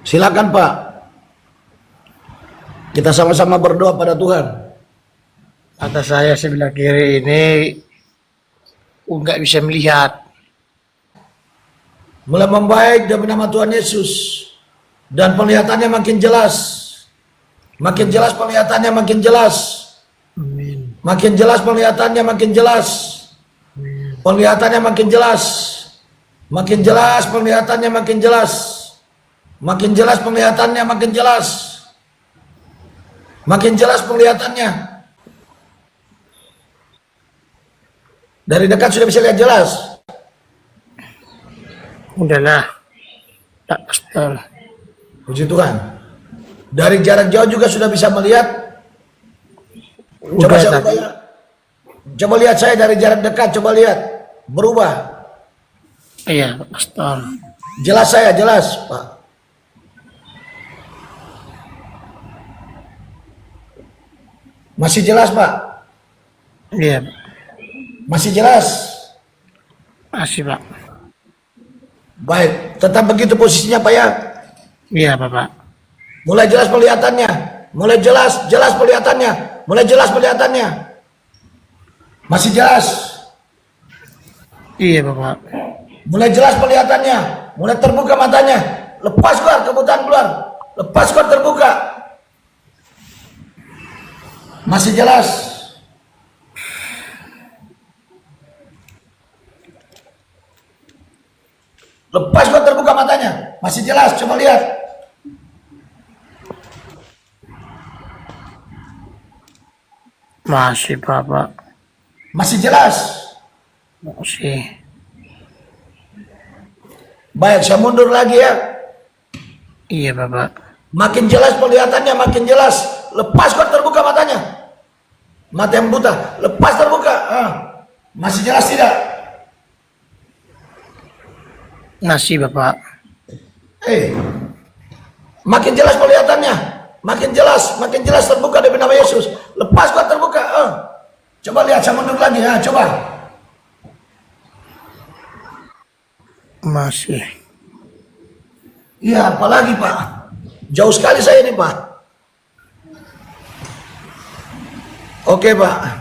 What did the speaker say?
Silakan Pak. Kita sama-sama berdoa pada Tuhan. Mata saya sebelah kiri ini nggak bisa melihat. Mulai membaik demi nama Tuhan Yesus. Dan penglihatannya makin jelas. Makin jelas penglihatannya makin jelas. Amin. Makin jelas penglihatannya makin jelas. Penglihatannya makin jelas. Makin jelas penglihatannya makin jelas. Makin jelas penglihatannya makin jelas. Makin jelas penglihatannya. Dari dekat sudah bisa lihat jelas. Udahlah, tak pastor. Puji Tuhan. Dari jarak jauh juga sudah bisa melihat. Coba Udah saya tadi. coba lihat saya dari jarak dekat, coba lihat. Berubah. Iya, pastor. Jelas saya, jelas, Pak. Masih jelas, Pak? Iya, Masih jelas? masih Pak. Baik, tetap begitu posisinya, Pak ya. Iya, Bapak. Mulai jelas penglihatannya. Mulai jelas penglihatannya. Mulai jelas penglihatannya. Masih jelas. Iya, Bapak. Mulai jelas penglihatannya. Mulai terbuka matanya. Lepas keluar, kebutaan keluar. Lepas keluar, terbuka. Masih jelas. Lepas keluar, terbuka matanya. Masih jelas, coba lihat. Masih, Bapak. Masih jelas. Masih. Baik, saya mundur lagi ya. Iya, Bapak. Makin jelas penglihatannya, makin jelas. Lepas keluar, terbuka matanya. Mata yang buta, lepas terbuka. Masih jelas tidak? Masih, Bapak. Makin jelas penglihatannya. Makin jelas terbuka demi nama Yesus. Lepas keluar, terbuka. Coba lihat, saya mundur lagi ya, coba. Masih. Iya, apalagi Pak? Jauh sekali saya ini Pak. Oke Pak.